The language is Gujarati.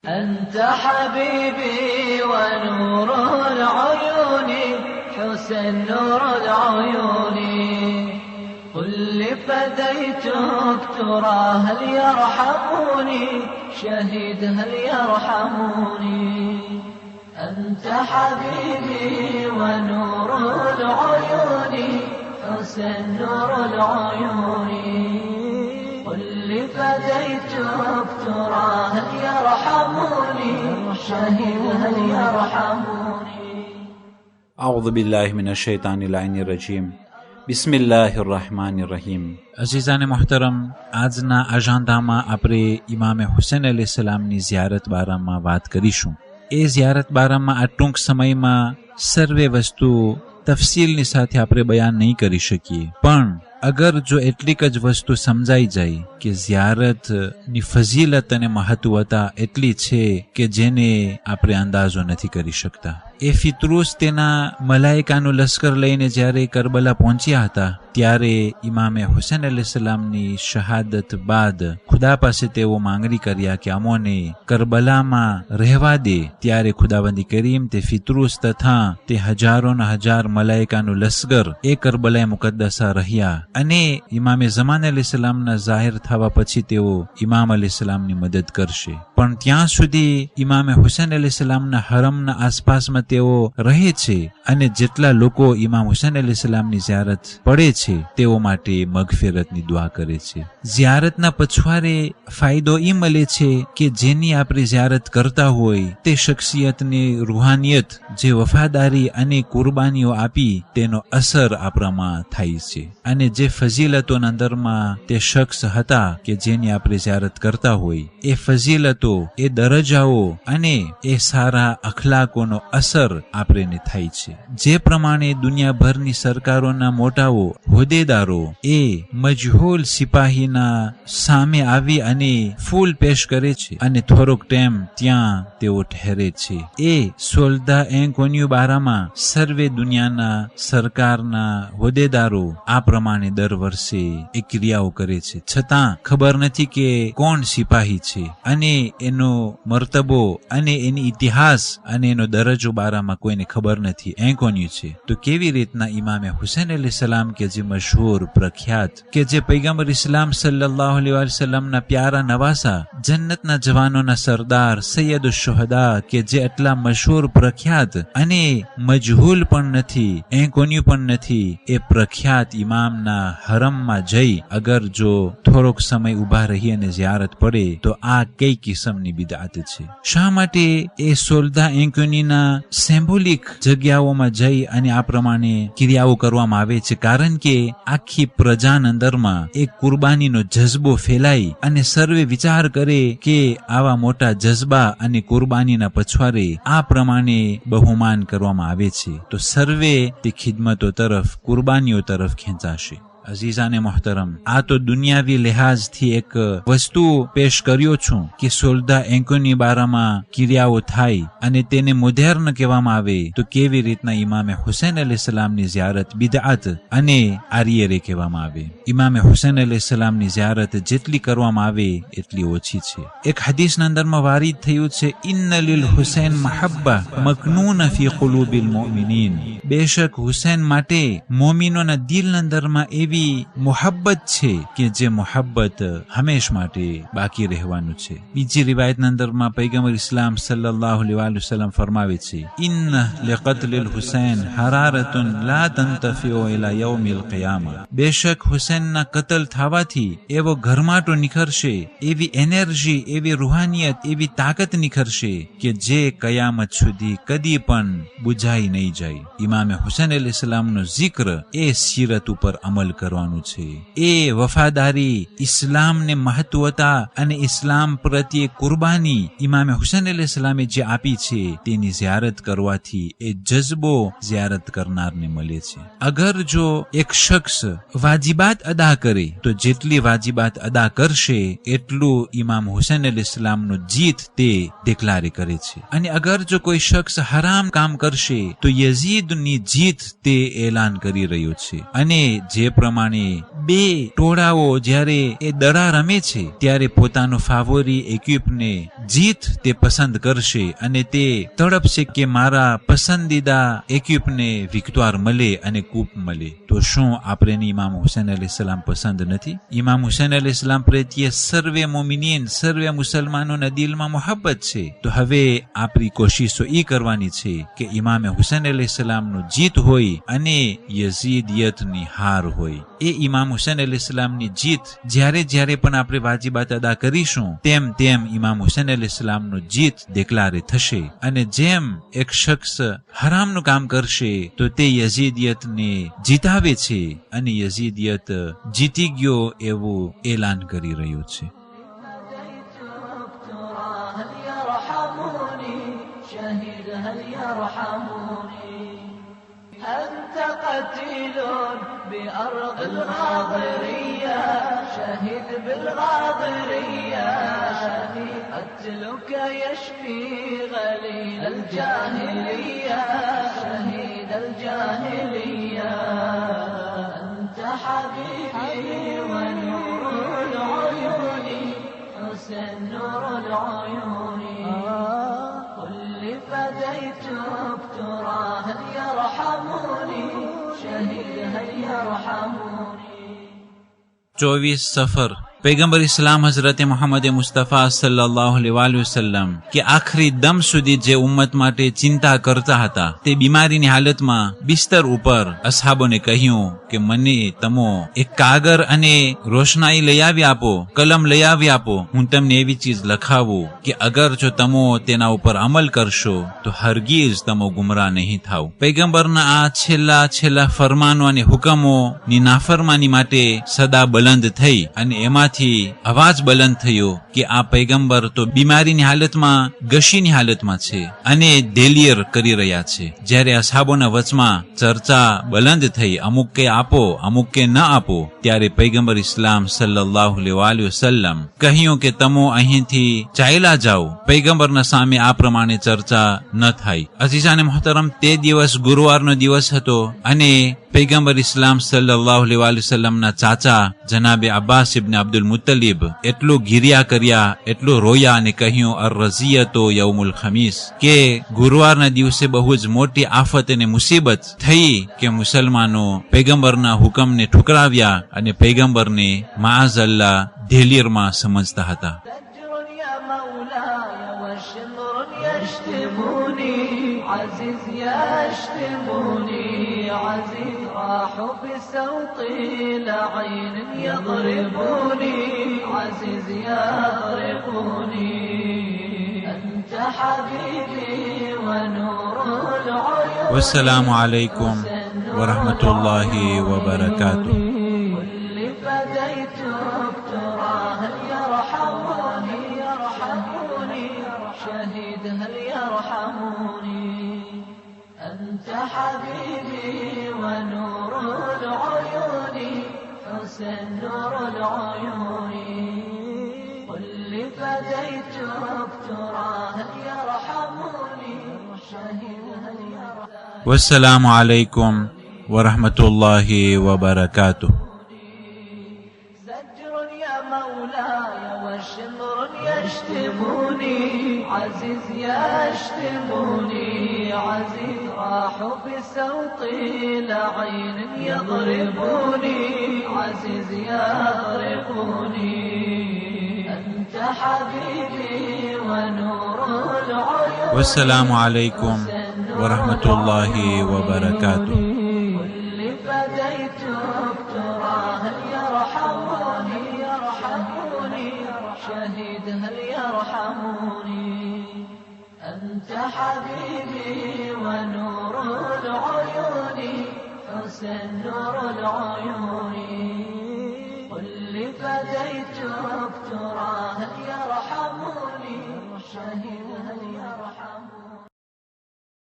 أنت حبيبي ونور العيون حسن نور العيون قل لفديتك ترى هل يرحموني شهيد هل يرحموني أنت حبيبي ونور العيون حسن نور العيون قل لفديتك ترى هل يرحموني شهيد هل يرحموني أعوذ بالله من الشيطان اللعين الرجيم بسم الله الرحمن الرحیم. અઝીઝાને મોહતરમ, આજના અજાંદામાં આપણે ઇમામે હુસૈન અલૈહિસ્સલામની ઝિયારત બારામાં વાત કરીશું. એ ઝિયારત બારામાં આ ટૂંક સમયમાં સર્વે વસ્તુ તફસીલની સાથે આપણે બયાન નહીં કરી શકીએ, પણ અગર જો એટલીક જ વસ્તુ સમજાઈ જાય કે ઝિયારતની ફઝીલત અને મહત્વતા એટલી છે કે જેને આપણે અંદાજો નથી કરી શકતા. એ ફિતરૂસ તેના મલાઈકાનું લશ્કર લઈને જ્યારે કરબલા પહોંચ્યા હતા ત્યારે ઇમામે હુસૈન અલૈહિસ્સલામની શહાદત બાદ ખુદા પાસે તેઓ માંગણી કર્યા કે અમોને કરબલામાં રહેવા દે. ત્યારે ખુદાવંદી કરીમ તે ફિતરૂસ તથા તે હજારોના હજાર મલાઈકાનું લશ્કર એ કરબલાએ મુકદ્દસા રહ્યા અને ઇમામે ઝમાન અલૈહિસ્સલામના જાહેર થવા પછી તેઓ ઇમામ અલૈહિસ્સલામની મદદ કરશે. પણ ત્યાં સુધી ઇમામે હુસૈન અલૈહિસ્સલામના હરમના આસપાસમાં તેઓ રહે છે અને જેટલા લોકો ઇમામ હુસૈન અલૈહિસ્સલામની ઝિયારત પડે છે તેઓ માટે મગફિરતની દુઆ કરે છે. ઝિયારતના પછવારે ફાયદો એ મળે છે કે જેની આપણે ઝિયારત કરતા હોય તે શખ્સિયતની રૂહાનિયત જે વફાદારી અને કુરબાનીઓ આપી તેનો અસર આપણામાં થાય છે અને જે ફઝીલતોના અંદરમાં તે શખ્સ હતા કે જેની આપણે ઝિયારત કરતા હોય એ ફઝીલતો, એ દરજાઓ અને એ સારા અખલાકોનો અસર આપણને થાય છે. જે પ્રમાણે દુનિયાભરની સરકારોના મોટાઓ હોદ્દેદારો એ મજહૂલ સિપાહીના સામે આવી અને ફૂલ પેશ કરે છે અને થોડોક ટાઈમ ત્યાં તેઓ ઠહેરે છે. એ સોલ્દા એન્કોન્યુ બારામાં સર્વે દુનિયાના સરકારના હોદ્દેદારો આ પ્રમાણે દર વર્ષે એ ક્રિયાઓ કરે છે, છતાં ખબર નથી કે કોણ સિપાહી છે અને એનો મર્તબો અને એની ઇતિહાસ અને એનો દરજ્જો બારામાં કોઈને ખબર નથી. એન્કોન્યુ છે તો કેવી રીતના ઇમામે હુસૈન અલૈહિસ્સલામ કે જે મશહૂર પ્રખ્યાત કે જે પૈગંબર ઇસ્લામ સલ્લલ્લાહુ અલૈહિ વસલ્લમના પ્યારા નવાસા, જન્નતના જવાનોના સરદાર, સૈયદ શુહદા કે જે એટલા મશહૂર પ્રખ્યાત અને મજહૂલ પણ નથી, એન્કોન્યુ પણ નથી, એ પ્રખ્યાત ઇમામના હરમમાં જઈ અગર જો થોડોક સમય ઉભા રહી અને ઝિયારત પડે તો આ કઈ કિસ્મની બિદઆત છે. શા માટે એ સોલ્દા એન્કોન્યુના સિમ્બોલિક જગ્યાઓમાં જઈ અને આ પ્રમાણે ક્રિયાઓ કરવામાં આવે છે? કારણ કે આખી પ્રજાના અંદરમાં એક કુરબાનીનો જજ્બો ફેલાય અને સર્વે વિચાર કરે કે આવા મોટા જજ્બા અને કુરબાનીના પછવારે આ પ્રમાણે બહુમાન કરવામાં આવે છે તો સર્વે તે ખિદમતો તરફ, કુરબાનીઓ તરફ ખેંચાશે. અઝીઝાને મોહતરમ, આ તો દુનિયાવી લિહાઝથી એક વસ્તુ પેશ કર્યો છું કે સોલ્દા એન્કોની બારામાં ક્રિયાઓ થાય અને તેને મોડર્ન કહેવામાં આવે તો કેવી રીતના ઇમામે હુસૈન અલૈહિસ્સલામની ઝિયારત બિદઆત અને આરિયરે કહેવામાં આવે. ઇમામે હુસૈન અલૈહિસ્સલામની ઝિયારત જેટલી કરવામાં આવે એટલી ઓછી છે. એક હદીસના અંદરમાં વારિદ થયું છે, ઇન્ન લિલ હુસૈન મહબ્બા મકનૂન ફી કુલૂબિલ મુમિનીન. બેશક હુસૈન માટે મોમિનોના દિલના અંદરમાં એવી મોહબ્બત છે કે જે મોહબ્બત હંમેશ માટે બાકી રહેવાનું છે. બીજી રિવાયતના અંદરમાં પૈગંબર ઇસ્લામ સલ્લલ્લાહુ અલૈહિ વસલ્લમ ફરમાવે છે, ઇન્ન લિકત્લિલ હુસૈન હરારતુન લા તંતફિઉ ઇલા યૌમિલ કિયામા. બેશક હુસૈનના કતલ થવાથી એવો ગરમાટો નિખરશે, એવી એનર્જી, એવી રૂહાનિયત, એવી તાકાત નિખરશે કે જે કયામત સુધી કદી પણ બુઝાઈ નહીં જાય. ઇમામે હુસૈન અલૈહિસ્સલામનો જિક્ર એ સીરત ઉપર અમલ કરવાનું છે. એ વફાદારી, ઇસ્લામને મહત્વતા અને ઇસ્લામ પ્રત્યે કુરબાની ઇમામે હુસૈન અલૈહિસ્સલામે જે આપી છે તેની ઝિયારત કરવાથી એ જજ્બો ઝિયારત કરનારને મળે છે. અગર જો એક શખ્સ વાજિબાત અદા કરે તો જેટલી વાજિબાત અદા કરશે એટલું ઇમામ હુસૈન અલૈહિસ્સલામનો જીત તે ડિક્લારે કરે છે અને અગર જો કોઈ શખ્સ હરામ કામ કરશે તો યઝીદની જીત તે એલાન કરી રહ્યો છે. અને જે પ્રમાણે બે ટોળાઓ જ્યારે એ દડા રમે છે ત્યારે પોતાનો ફાવોરી એક્વિપને જીત તે પસંદ કરશે અને તે તડપશે કે મારા પસંદીદા એક્વિપને વિક્ટોર મળે અને કૂપ મળે. તો શું આપણે ઇમામ હુસૈન અલૈહિસ્સલામ પસંદ નથી? ઇમામ હુસૈન અલૈહિસ્સલામ પ્રત્યે સર્વે મોમિનીન સર્વે મુસલમાનોના દિલમાં મોહબ્બત છે. તો હવે આપણી કોશિશો એ કરવાની છે કે ઇમામ હુસૈન અલૈહિસ્સલામનું જીત હોય અને યઝીદિયતની હાર હોય. એ ઇમામ હુસૈન અલૈહિસ્સલામની જીત જ્યારે જ્યારે પણ આપણે વાજિબાત અદા કરીશું તેમ તેમ ઇમામ હુસૈન અલૈહિસ્સલામનું જીત દેક્લારે થશે. અને જેમ એક શખ્સ હરામનું કામ કરશે તો તે યઝીદિયતને જીતાવે છે અને યઝીદિયત જીતી ગયો એવું એલાન કરી રહ્યું છે. أنت قتيل بأرض الغاضرية شهيد بالغاضرية قتلك يشفي غليل الجاهلية شهيد الجاهلية أنت حبيبي ونور العيون حسن نور العيون فديتك ترى هل يرحموني شهيد هل يرحموني. 24 સફર પૈગંબર ઇસ્લામ હઝરત મુહમ્મદ મુસ્તફા સલ્લલ્લાહુ અલૈહિ વસલ્લમ કે આખરી દમ સુધી જે ઉમ્મત માટે ચિંતા કરતા હતા તે બીમારીની હાલતમાં બિસ્તર ઉપર અસહાબોને કહ્યું કે મને તમો એક કાગર અને રોશનાઈ લઈ આવી આપો, કલમ લઈ આવી આપો, હું તમને એવી ચીજ લખાવું કે અગર જો તમો તેના ઉપર અમલ કરશો તો હરગીઝ તમો ગુમરાહ નહીં થાવ. પૈગંબરના આ છેલ્લા ફરમાનો અને હુકમોની નાફરમાની માટે સદા બલંદ થઈ અને એમાં અવાજ બલંદ થયો કે આ પૈગંબર તો બીમારીની હાલતમાં ગશીની હાલતમાં છે અને દેલિયર કરી રહ્યા છે. જ્યારે અસહાબોના વચમાં ચર્ચા બલંદ થઈ અમુક કે આપો અમુક કે ન આપો ત્યારે પૈગંબર ઇસ્લામ સલ્લલ્લાહુ અલૈહિ વસલ્લમ કહ્યું કે તમો અહીંથી ચાલ્યા જાઓ. પૈગંબરના સામે આ પ્રમાણે ચર્ચા ન થાય. અઝીઝાને મોહતરમ, તે દિવસ ગુરુવારનો દિવસ હતો અને પૈગંબર ઇસ્લામ સલ્લલ્લાહુ અલૈહિ વસલ્લમના ચાચા જનાબે અબ્બાસ ઇબ્ન અબ્દુલ મુત્તલિબ એટલું ગિરિયા કર્યા, એટલું રોયા અને કહ્યું અર રઝિયતો યૌમુલ ખમીસ કે ગુરુવારના દિવસે બહુ જ મોટી આફત અને મુસીબત થઈ કે મુસલમાનો પૈગંબરના હુકમને ઠુકરાવ્યા અને પૈગંબરને માઅઝલ્લાહ દેલિયરમાં સમજતા હતા. عزيز يشتموني عزيز راحوا بسوطي لعين يضربوني عزيز يضربوني أنت حبيبي ونور العيون. والسلام عليكم ورحمة الله وبركاته. كل فديتك ترى هل يرحموني يرحموني شهيد هل يرحموني أنت حبيبي ونور العيون حسن نور العيون قل لي فديتك ترى هل يرحموني شهيد هل يرحموني. والسلام عليكم ورحمة الله وبركاته. زجر يا مولاي وشمر يشتموني عزيز يشتموني عزيز راحوا بسوطي لعين يضربوني عزيز يضربوني أنت حبيبي ونور العيون. والسلام عليكم ورحمة الله وبركاته. كل فديتك ترى هل يرحموني يرحموني شهيد هل يرحموني أنت حبيبي ونور العيون حسن نور العيون قل لي فديتك ترى هل يرحموني شهيد هل يرحموني.